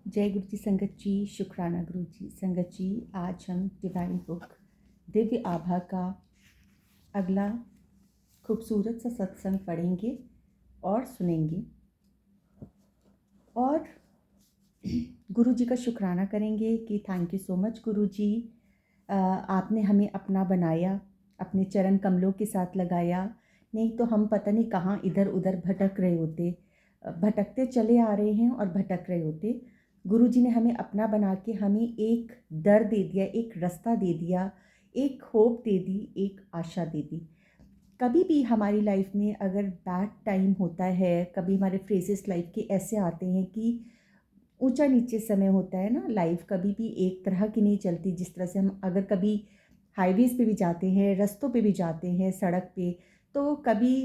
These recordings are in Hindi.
जय गुरु जी संगत जी, शुक्राना गुरु जी संगत जी। आज हम डिवाइन बुक दिव्य आभा का अगला खूबसूरत सा सत्संग पढ़ेंगे और सुनेंगे और गुरु जी का शुक्राना करेंगे कि थैंक यू सो मच गुरु जी, आपने हमें अपना बनाया, अपने चरण कमलों के साथ लगाया। नहीं तो हम पता नहीं कहाँ इधर उधर भटक रहे होते, भटकते चले आ रहे हैं और भटक रहे होते। गुरु जी ने हमें अपना बना के हमें एक दर दे दिया, एक रास्ता दे दिया, एक होप दे दी, एक आशा दे दी। कभी भी हमारी लाइफ में अगर बैड टाइम होता है, कभी हमारे फेजेस लाइफ के ऐसे आते हैं कि ऊंचा नीचे समय होता है ना, लाइफ कभी भी एक तरह की नहीं चलती। जिस तरह से हम अगर कभी हाईवेज पे भी जाते हैं, रास्तों पे भी जाते हैं, सड़क पे, तो कभी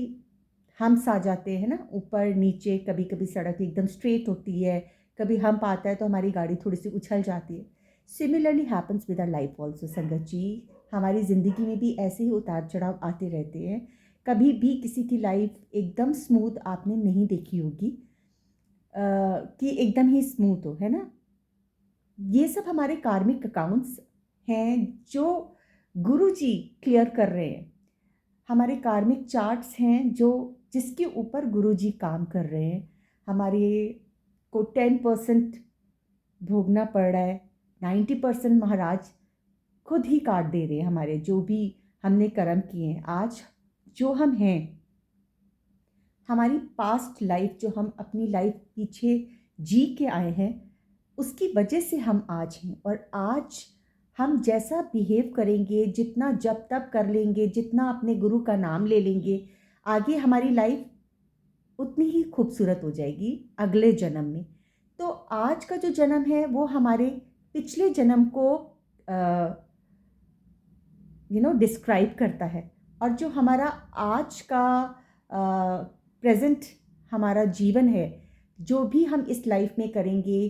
हम्प्स आ जाते हैं ना, ऊपर नीचे। कभी कभी सड़क एकदम स्ट्रेट होती है, कभी हम्प आता है तो हमारी गाड़ी थोड़ी सी उछल जाती है। Similarly happens with our life also संगत जी। हमारी ज़िंदगी में भी ऐसे ही उतार चढ़ाव आते रहते हैं। कभी भी किसी की लाइफ एकदम स्मूथ आपने नहीं देखी होगी, कि एकदम ही स्मूथ हो, है ना। ये सब हमारे कार्मिक अकाउंट्स हैं जो गुरु जी क्लियर कर रहे हैं। हमारे कार्मिक चार्ट्स हैं जो जिसके ऊपर गुरु जी काम कर रहे हैं। हमारे को 10% भोगना पड़ रहा है, 90% महाराज खुद ही काट दे रहे हैं। हमारे जो भी हमने कर्म किए हैं, आज जो हम हैं, हमारी पास्ट लाइफ जो हम अपनी लाइफ पीछे जी के आए हैं, उसकी वजह से हम आज हैं। और आज हम जैसा बिहेव करेंगे, जितना जप तप कर लेंगे, जितना अपने गुरु का नाम ले लेंगे, आगे हमारी लाइफ उतनी ही खूबसूरत हो जाएगी अगले जन्म में। तो आज का जो जन्म है वो हमारे पिछले जन्म को डिस्क्राइब करता है। और जो हमारा आज का प्रेजेंट हमारा जीवन है, जो भी हम इस लाइफ में करेंगे,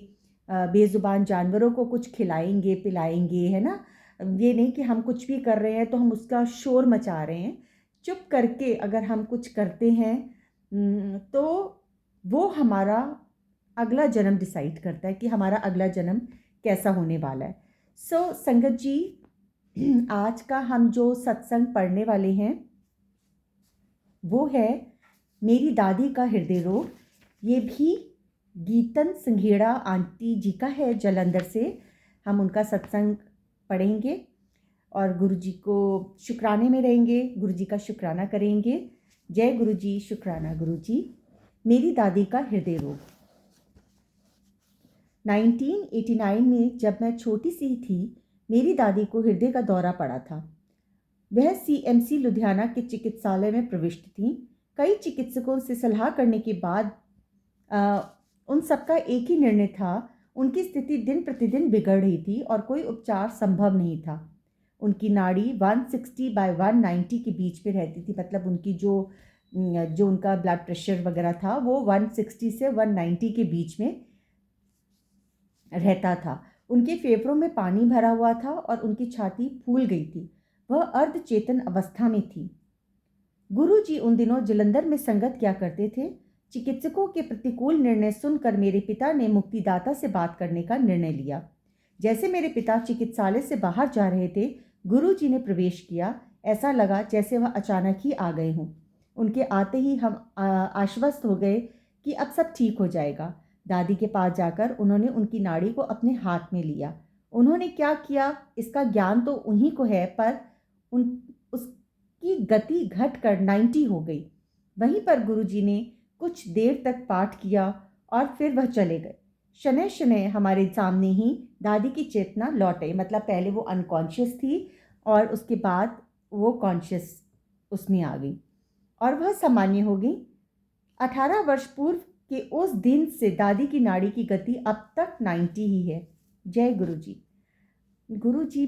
बेजुबान जानवरों को कुछ खिलाएंगे पिलाएंगे, है ना। ये नहीं कि हम कुछ भी कर रहे हैं तो हम उसका शोर मचा रहे हैं। चुप करके अगर हम कुछ करते हैं, तो वो हमारा अगला जन्म डिसाइड करता है कि हमारा अगला जन्म कैसा होने वाला है। सो संगत जी, आज का हम जो सत्संग पढ़ने वाले हैं वो है मेरी दादी का हृदय रोग। ये भी गीतन संघेड़ा आंटी जी का है, जलंधर से। हम उनका सत्संग पढ़ेंगे और गुरु जी को शुक्राने में रहेंगे, गुरु जी का शुक्राना करेंगे। जय गुरु जी, शुक्राना गुरु जी। मेरी दादी का हृदय रोग। 1989 में जब मैं छोटी सी थी, मेरी दादी को हृदय का दौरा पड़ा था। वह सीएमसी लुधियाना के चिकित्सालय में प्रविष्ट थीं। कई चिकित्सकों से सलाह करने के बाद उन सबका एक ही निर्णय था। उनकी स्थिति दिन प्रतिदिन बिगड़ रही थी और कोई उपचार संभव नहीं था। उनकी नाड़ी 160/190 के बीच में रहती थी। मतलब उनकी जो उनका ब्लड प्रेशर वगैरह था वो 160 से 190 के बीच में रहता था। उनके फेफड़ों में पानी भरा हुआ था और उनकी छाती फूल गई थी। वह अर्धचेतन अवस्था में थी। गुरुजी उन दिनों जलंधर में संगत किया करते थे। चिकित्सकों के प्रतिकूल निर्णय सुनकर मेरे पिता ने मुक्तिदाता से बात करने का निर्णय लिया। जैसे मेरे पिता चिकित्सालय से बाहर जा रहे थे, गुरुजी ने प्रवेश किया। ऐसा लगा जैसे वह अचानक ही आ गए हों। उनके आते ही हम आश्वस्त हो गए कि अब सब ठीक हो जाएगा। दादी के पास जाकर उन्होंने उनकी नाड़ी को अपने हाथ में लिया। उन्होंने क्या किया इसका ज्ञान तो उन्हीं को है, पर उसकी गति घटकर 90 हो गई। वहीं पर गुरुजी ने कुछ देर तक पाठ किया और फिर वह चले गए। शनय शनय हमारे सामने ही दादी की चेतना लौट आई। मतलब पहले वो अनकॉन्शियस थी और उसके बाद वो कॉन्शियस उसमें आ गई और वह सामान्य हो गई। 18 वर्ष पूर्व के उस दिन से दादी की नाड़ी की गति अब तक 90 ही है। जय गुरु जी। गुरु जी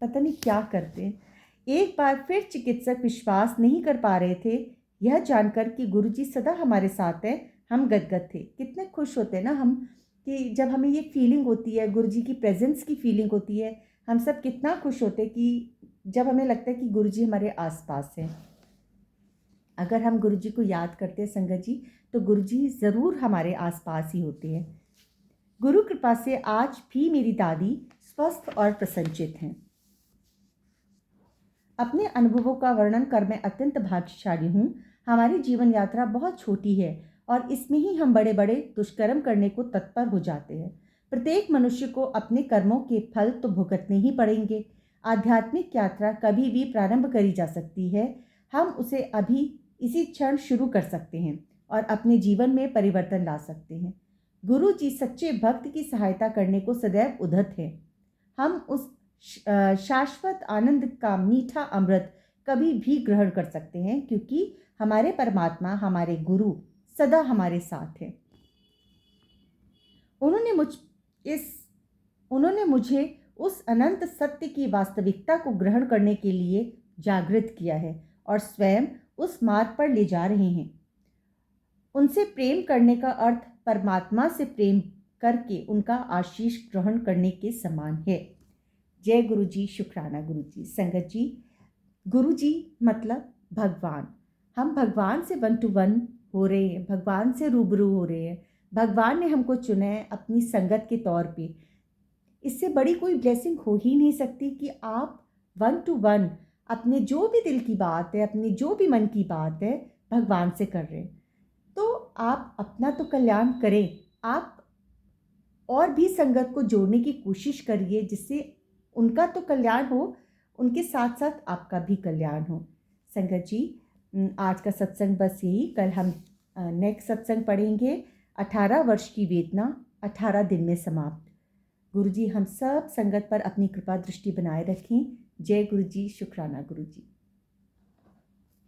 पता नहीं क्या करते हैं। एक बार फिर चिकित्सक विश्वास नहीं कर पा रहे थे यह जानकर कि गुरु जी सदा हमारे साथ हैं। हम गदगद थे। कितने खुश होते हैं ना हम, कि जब हमें ये फीलिंग होती है, गुरु जी की प्रेजेंस की फीलिंग होती है, हम सब कितना खुश होते हैं कि जब हमें लगता है कि गुरु जी हमारे आसपास हैं। अगर हम गुरुजी को याद करते हैं संगत जी, तो गुरुजी ज़रूर हमारे आसपास ही होते हैं। गुरु कृपा से आज भी मेरी दादी स्वस्थ और प्रसन्नचित हैं। अपने अनुभवों का वर्णन कर मैं अत्यंत भाग्यशाली हूँ। हमारी जीवन यात्रा बहुत छोटी है और इसमें ही हम बड़े बड़े दुष्कर्म करने को तत्पर हो जाते हैं। प्रत्येक मनुष्य को अपने कर्मों के फल तो भुगतने ही पड़ेंगे। आध्यात्मिक यात्रा कभी भी प्रारंभ करी जा सकती है। हम उसे अभी इसी क्षण शुरू कर सकते हैं और अपने जीवन में परिवर्तन ला सकते हैं। गुरु जी सच्चे भक्त की सहायता करने को सदैव उद्यत है। हम उस शाश्वत आनंद का मीठा अमृत कभी भी ग्रहण कर सकते हैं, क्योंकि हमारे परमात्मा, हमारे गुरु सदा हमारे साथ हैं। उन्होंने इस उन्होंने मुझे उस अनंत सत्य की वास्तविकता को ग्रहण करने के लिए जागृत किया है और स्वयं उस मार्ग पर ले जा रहे हैं। उनसे प्रेम करने का अर्थ परमात्मा से प्रेम करके उनका आशीष ग्रहण करने के समान है। जय गुरु जी, शुक्राना गुरु जी। संगत जी, गुरु जी मतलब भगवान। हम भगवान से वन टू वन हो रहे हैं, भगवान से रूबरू हो रहे हैं। भगवान ने हमको चुना है अपनी संगत के तौर पे। इससे बड़ी कोई ब्लेसिंग हो ही नहीं सकती कि आप वन टू वन अपने जो भी दिल की बात है, अपने जो भी मन की बात है, भगवान से कर रहे हैं। तो आप अपना तो कल्याण करें, आप और भी संगत को जोड़ने की कोशिश करिए, जिससे उनका तो कल्याण हो, उनके साथ साथ आपका भी कल्याण हो। संगत जी, आज का सत्संग बस यही। कल हम नेक्स्ट सत्संग पढ़ेंगे। 18 वर्ष की वेदना 18 दिन में समाप्त। गुरु जी हम सब संगत पर अपनी कृपा दृष्टि बनाए रखें। जय गुरु जी, शुक्राना गुरु जी।